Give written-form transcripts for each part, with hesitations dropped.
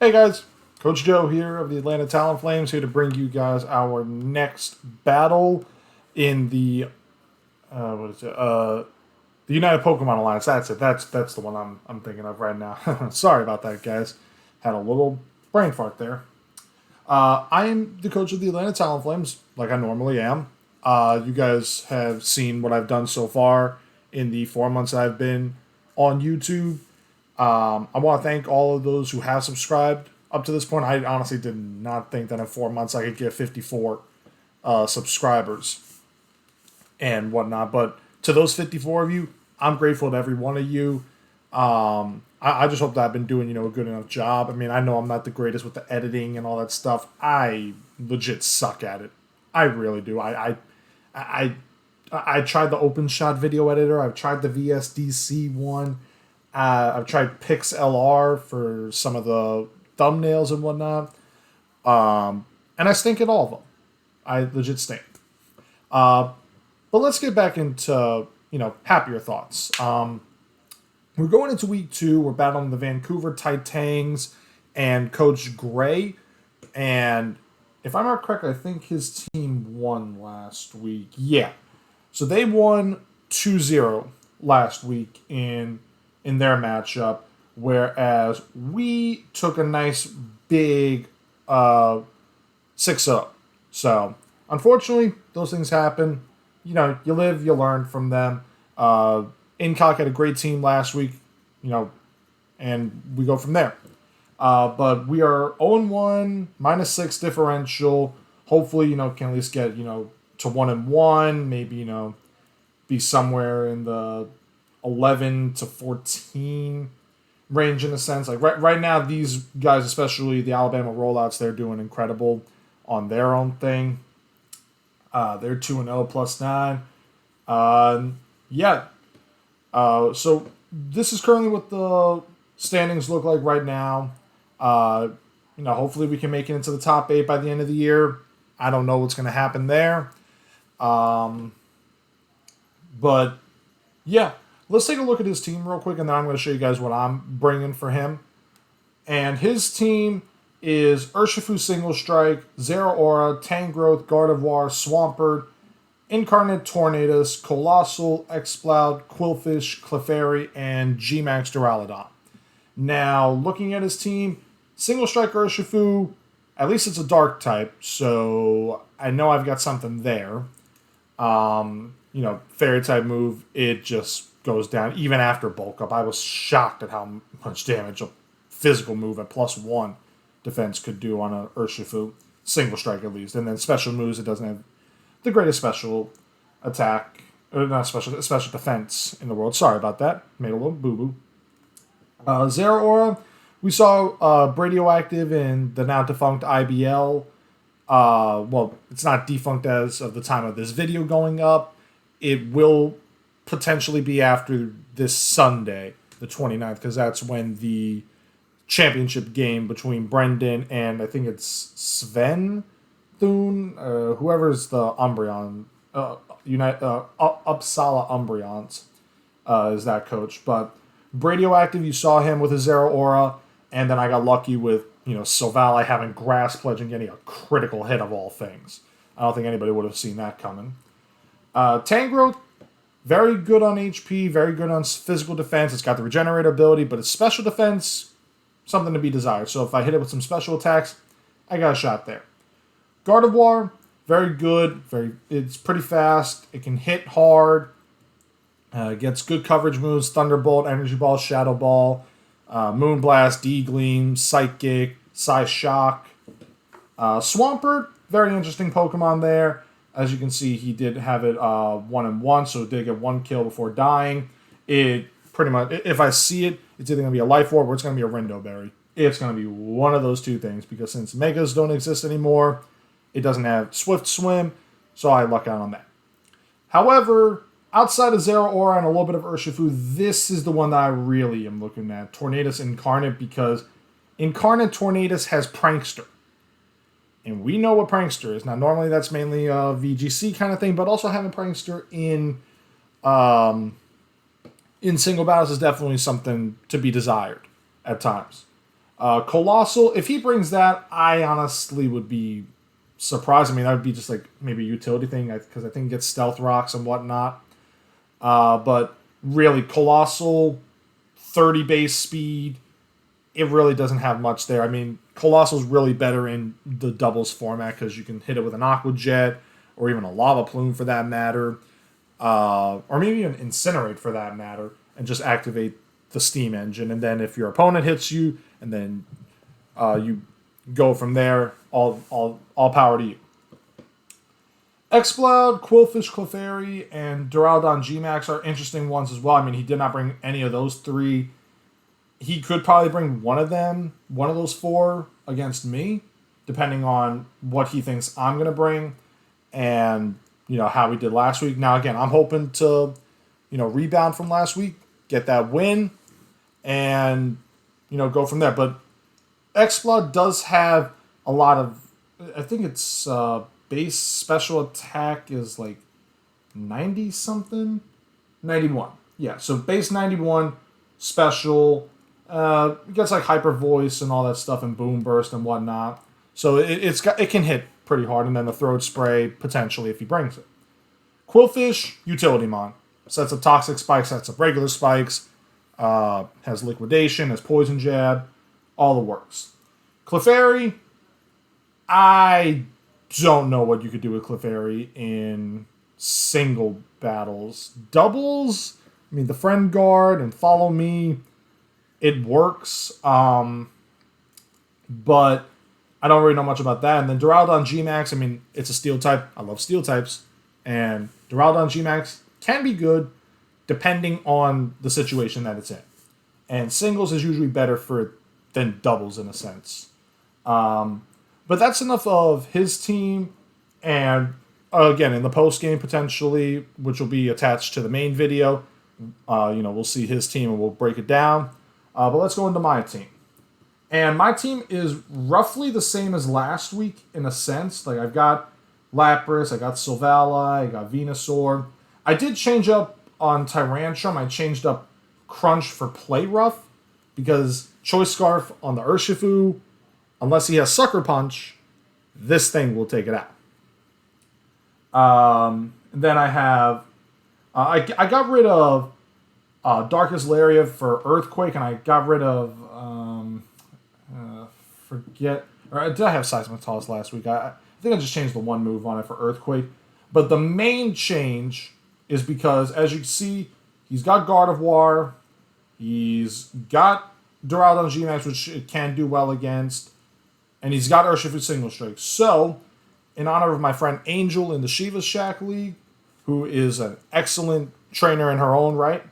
Hey guys, Coach Joe here of the Atlanta Talonflames, here to bring you guys our next battle in the what is it? The United Pokemon Alliance. That's it. That's the one I'm thinking of right now. Sorry about that, guys. Had a little brain fart there. I am the coach of the Atlanta Talonflames, like I normally am. You guys have seen what I've done so far in the 4 months I've been on YouTube. I want to thank all of those who have subscribed up to this point. I honestly did not think that in 4 months I could get 54 subscribers and whatnot. But to those 54 of you, I'm grateful to every one of you. I just hope that I've been doing, a good enough job. I mean, I know I'm not the greatest with the editing and all that stuff. I legit suck at it. I really do. I I tried the OpenShot video editor. I've tried the VSDC one. I've tried PixLR for some of the thumbnails and whatnot. And I stink at all of them. I legit stink. But let's get back into, happier thoughts. We're going into week 2. We're battling the Vancouver Titangs and Coach Gray. And if I'm not correct, I think his team won last week. Yeah. So they won 2-0 last week in their matchup, whereas we took a nice big 6-0. So, unfortunately, those things happen. You live, you learn from them. Incock had a great team last week, and we go from there. But we are 0-1, -6 differential. Hopefully, can at least get, to 1-1, maybe, be somewhere in the 11 to 14 range in a sense. Like right now, these guys, especially the Alabama rollouts, they're doing incredible on their own thing. They're 2-0 +9. Yeah. So this is currently what the standings look like right now. Hopefully we can make it into the top 8 by the end of the year. I don't know what's going to happen there. But yeah, let's take a look at his team real quick, and then I'm going to show you guys what I'm bringing for him. And his team is Urshifu Single Strike, Zeraora, Tangrowth, Gardevoir, Swampert, Incarnate Tornadus, Colossal, Exploud, Quillfish, Clefairy, and Gmax Duraludon. Now, looking at his team, Single Strike Urshifu, at least it's a Dark type, so I know I've got something there. Fairy type move, it just goes down even after bulk up. I was shocked at how much damage a physical move at +1 defense could do on a Urshifu. Single strike at least. And then special moves, it doesn't have the greatest special attack, or not special defense in the world. Sorry about that. Made a little boo-boo. Zeraora, we saw Radioactive in the now defunct IBL. Well, it's not defunct as of the time of this video going up. It will potentially be after this Sunday, the 29th, because that's when the championship game between Brendan and I think it's Sven Thune, whoever's the Umbreon, Uppsala Umbreons, is that coach. But Radioactive, you saw him with a Zeraora, and then I got lucky with, Silvally having Grass Pledge and getting a critical hit of all things. I don't think anybody would have seen that coming. Tangrowth, very good on HP, very good on physical defense. It's got the Regenerator ability, but its special defense, something to be desired. So if I hit it with some special attacks, I got a shot there. Gardevoir, very good. It's pretty fast. It can hit hard. Gets good coverage moves. Thunderbolt, Energy Ball, Shadow Ball, Moonblast, D-Gleam, Psychic, Psyshock. Swampert, very interesting Pokemon there. As you can see, he did have it 1-1, so it did get 1 kill before dying. It pretty much, if I see it, it's either going to be a Life Orb or it's going to be a Rindo Berry. It's going to be one of those two things, because since Megas don't exist anymore, it doesn't have Swift Swim, so I luck out on that. However, outside of Zeraora and a little bit of Urshifu, this is the one that I really am looking at. Tornadus Incarnate, because Incarnate Tornadus has Prankster. And we know what Prankster is. Now, normally that's mainly a VGC kind of thing, but also having Prankster in single battles is definitely something to be desired at times. Colossal, if he brings that, I honestly would be surprised. I mean, that would be just like maybe a utility thing because I think it gets stealth rocks and whatnot. But really, Colossal, 30 base speed, it really doesn't have much there. I mean, Colossal's really better in the doubles format because you can hit it with an Aqua Jet or even a Lava Plume for that matter, or maybe an Incinerate for that matter, and just activate the Steam Engine. And then if your opponent hits you, and then you go from there, all power to you. Exploud, Quillfish, Clefairy, and Duraludon Gmax are interesting ones as well. I mean, he did not bring any of those three. He could probably bring one of those four against me, depending on what he thinks I'm going to bring and, how we did last week. Now, again, I'm hoping to, rebound from last week, get that win, and, go from there. But Exploud does have a lot of, I think it's base special attack is like 90 something, 91. Yeah, so base 91, special. It gets like hyper voice and all that stuff and boom burst and whatnot. So it can hit pretty hard, and then the throat spray potentially if he brings it. Quillfish, utility mon. Sets up toxic spikes, sets up regular spikes, has liquidation, has poison jab, all the works. Clefairy, I don't know what you could do with Clefairy in single battles. Doubles, I mean the friend guard and follow me, it works, but I don't really know much about that. And then Duraludon Gmax, I mean, it's a steel type. I love steel types. And Duraludon Gmax can be good depending on the situation that it's in. And singles is usually better than doubles in a sense. But that's enough of his team. And again, in the post game potentially, which will be attached to the main video, we'll see his team and we'll break it down. But let's go into my team. And my team is roughly the same as last week in a sense. Like I've got Lapras, I got Sylvala, I got Venusaur. I did change up on Tyrantrum. I changed up Crunch for Play Rough because Choice Scarf on the Urshifu, unless he has Sucker Punch, this thing will take it out. Then I have... I got rid of Darkest Lariat for Earthquake, and I got rid of... did I have Seismitoss last week? I think I just changed the one move on it for Earthquake. But the main change is because, as you can see, he's got Gardevoir, he's got Duraludon Gmax, which it can do well against, and he's got Urshifu Single Strike. So, in honor of my friend Angel in the Shiva Shack League, who is an excellent trainer in her own right,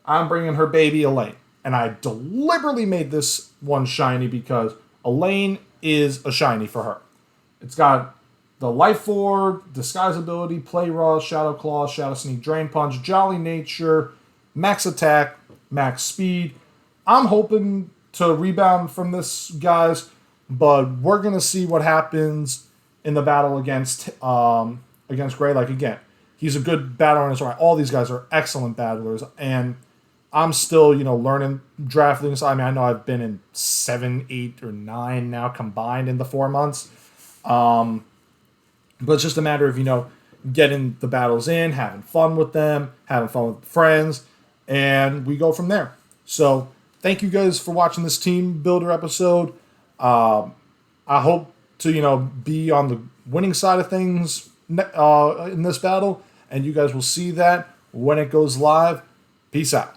I'm bringing her baby Elaine. And I deliberately made this one shiny because Elaine is a shiny for her. It's got the Life Orb, Disguise Ability, Play Raw, Shadow Claw, Shadow Sneak, Drain Punch, Jolly Nature, Max Attack, Max Speed. I'm hoping to rebound from this, guys, but we're going to see what happens in the battle against Gray. Like, again, he's a good battler in his right. All these guys are excellent battlers, and I'm still, learning draft leagues. I mean, I know I've been in 7, 8, or 9 now combined in the 4 months. But it's just a matter of, getting the battles in, having fun with them, having fun with friends, and we go from there. So thank you guys for watching this team builder episode. I hope to, be on the winning side of things in this battle, and you guys will see that when it goes live. Peace out.